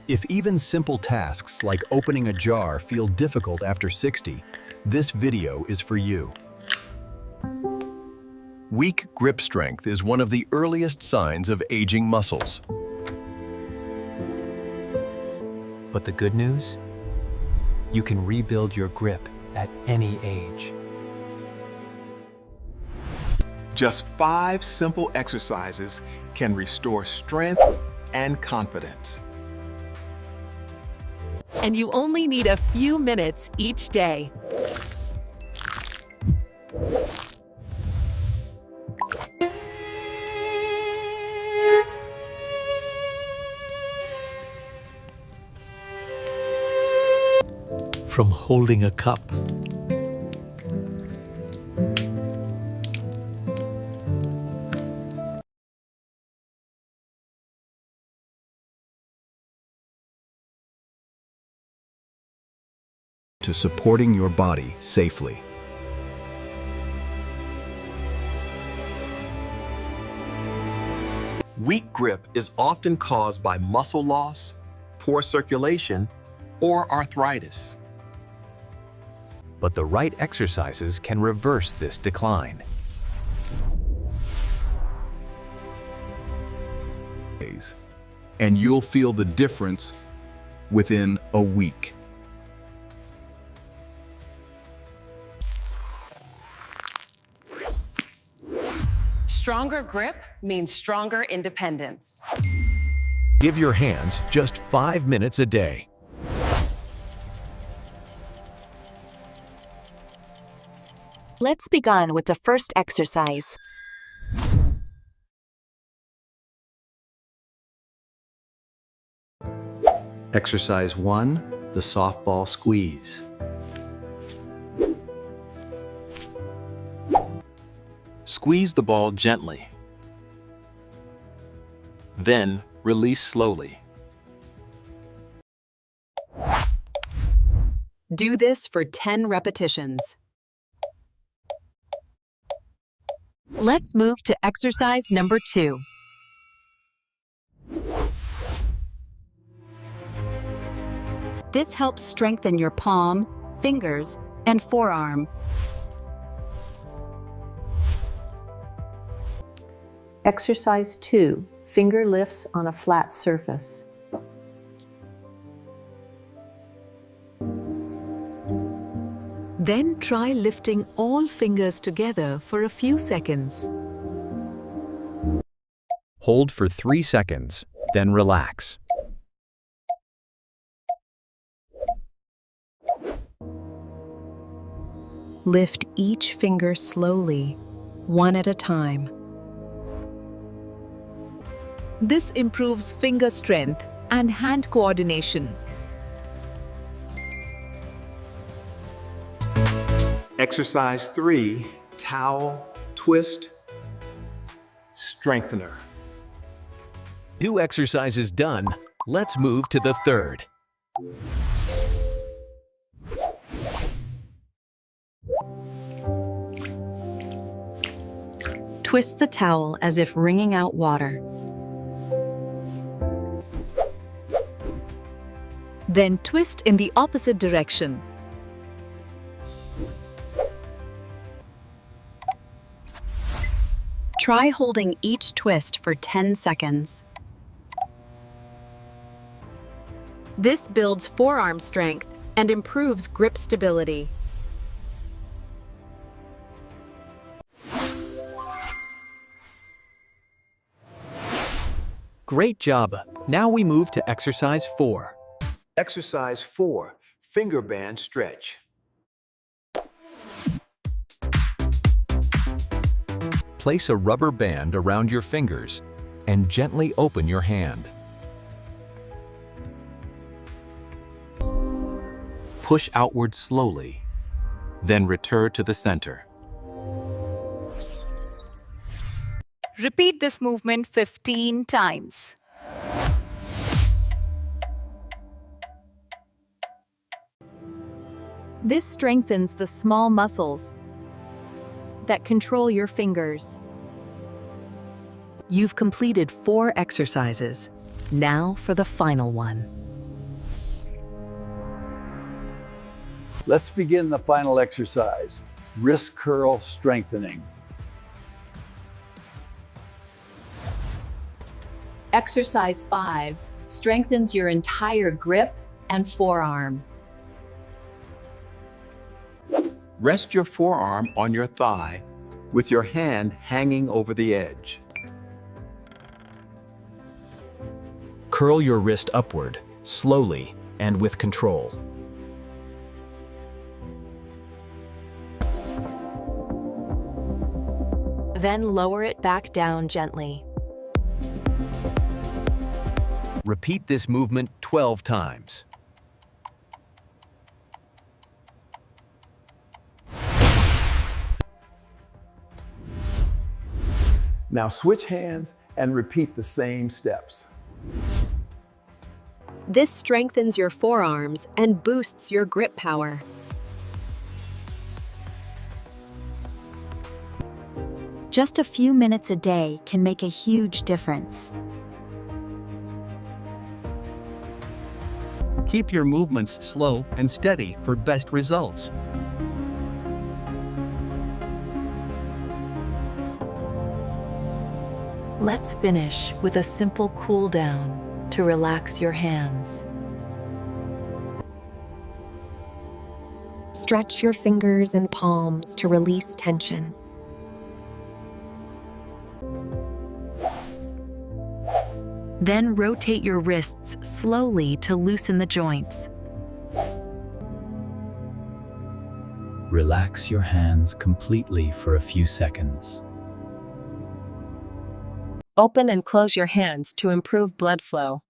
If even simple tasks like opening a jar feel difficult after 60, this video is for you. Weak grip strength is one of the earliest signs of aging muscles. But the good news? You can rebuild your grip at any age. Just 5 simple exercises can restore strength and confidence. And you only need a few minutes each day. From holding a cup to supporting your body safely. Weak grip is often caused by muscle loss, poor circulation, or arthritis. but the right exercises can reverse this decline. And you'll feel the difference within a week. Stronger grip means stronger independence. Give your hands just 5 minutes a day. Let's begin with the first exercise. Exercise 1, the softball squeeze. Squeeze the ball gently. Then release slowly. Do this for 10 repetitions. Let's move to exercise number 2. This helps strengthen your palm, fingers, and forearm. Exercise 2, finger lifts on a flat surface. Then try lifting all fingers together for a few seconds. Hold for 3 seconds, then relax. Lift each finger slowly, one at a time. This improves finger strength and hand coordination. Exercise 3, towel, twist, strengthener. 2 exercises done, let's move to the third. Twist the towel as if wringing out water. Then twist in the opposite direction. Try holding each twist for 10 seconds. This builds forearm strength and improves grip stability. Great job! Now we move to exercise 4. Exercise 4, finger band stretch. Place a rubber band around your fingers and gently open your hand. Push outward slowly, then return to the center. Repeat this movement 15 times. This strengthens the small muscles that control your fingers. You've completed 4 exercises. Now for the final one. Let's begin the final exercise, wrist curl strengthening. Exercise 5 strengthens your entire grip and forearm. Rest your forearm on your thigh with your hand hanging over the edge. Curl your wrist upward, slowly and with control. Then lower it back down gently. Repeat this movement 12 times. Now switch hands and repeat the same steps. This strengthens your forearms and boosts your grip power. Just a few minutes a day can make a huge difference. Keep your movements slow and steady for best results. Let's finish with a simple cool down to relax your hands. Stretch your fingers and palms to release tension. Then rotate your wrists slowly to loosen the joints. Relax your hands completely for a few seconds. Open and close your hands to improve blood flow.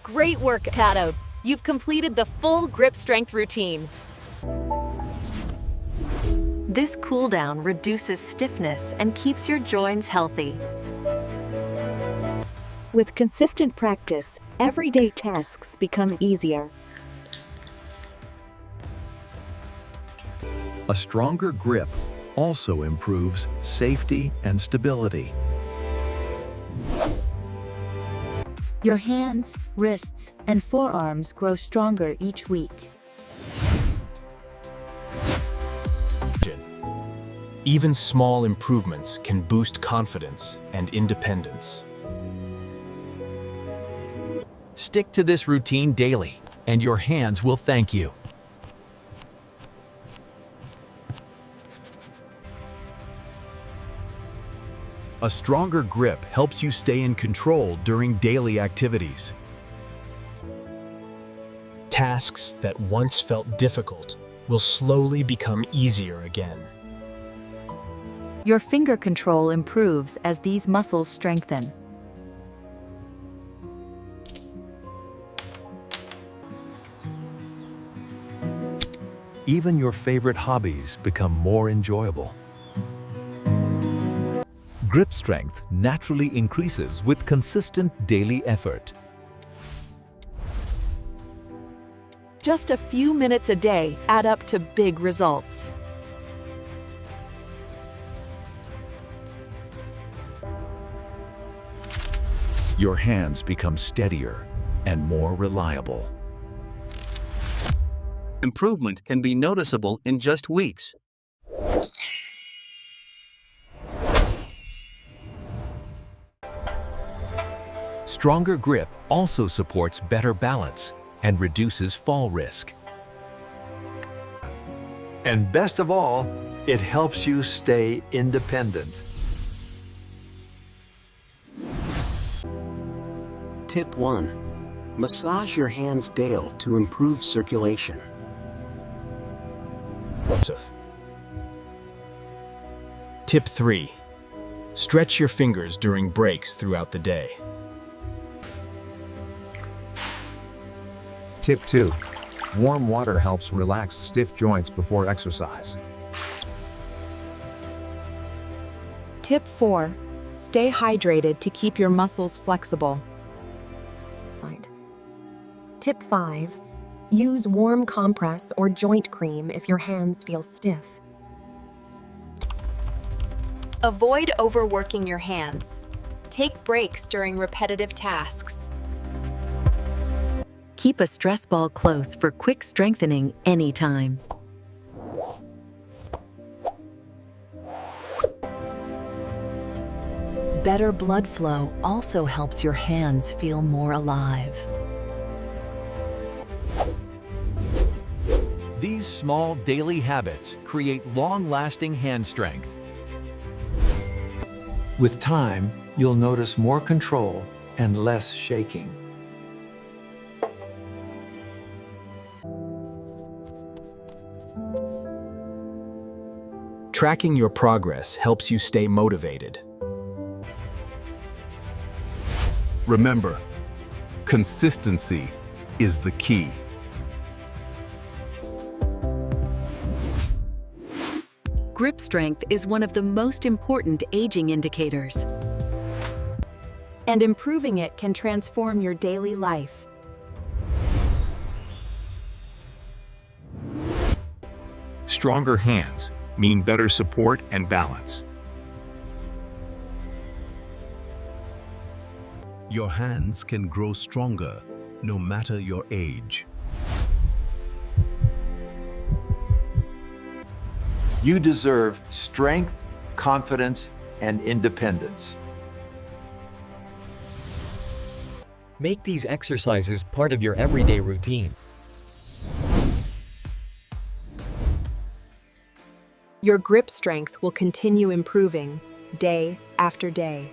Great work, Pato. You've completed the full grip strength routine. This cool down reduces stiffness and keeps your joints healthy. With consistent practice, everyday tasks become easier. A stronger grip also improves safety and stability. Your hands, wrists, and forearms grow stronger each week. Even small improvements can boost confidence and independence. Stick to this routine daily, and your hands will thank you. A stronger grip helps you stay in control during daily activities. Tasks that once felt difficult will slowly become easier again. Your finger control improves as these muscles strengthen. Even your favorite hobbies become more enjoyable. Grip strength naturally increases with consistent daily effort. Just a few minutes a day add up to big results. Your hands become steadier and more reliable. Improvement can be noticeable in just weeks. Stronger grip also supports better balance and reduces fall risk. And best of all, it helps you stay independent. Tip 1. Massage your hands daily to improve circulation. Tip 3. Stretch your fingers during breaks throughout the day. Tip 2. Warm water helps relax stiff joints before exercise. Tip 4. Stay hydrated to keep your muscles flexible. Tip 5. Use warm compress or joint cream if your hands feel stiff. Avoid overworking your hands. Take breaks during repetitive tasks. Keep a stress ball close for quick strengthening anytime. Better blood flow also helps your hands feel more alive. These small daily habits create long-lasting hand strength. With time, you'll notice more control and less shaking. Tracking your progress helps you stay motivated. Remember, consistency is the key. Grip strength is one of the most important aging indicators. And improving it can transform your daily life. Stronger hands mean better support and balance. Your hands can grow stronger no matter your age. You deserve strength, confidence, and independence. Make these exercises part of your everyday routine. Your grip strength will continue improving day after day.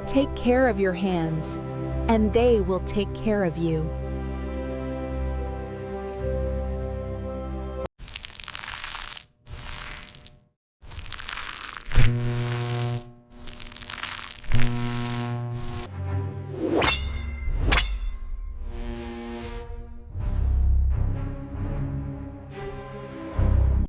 Take care of your hands, and they will take care of you.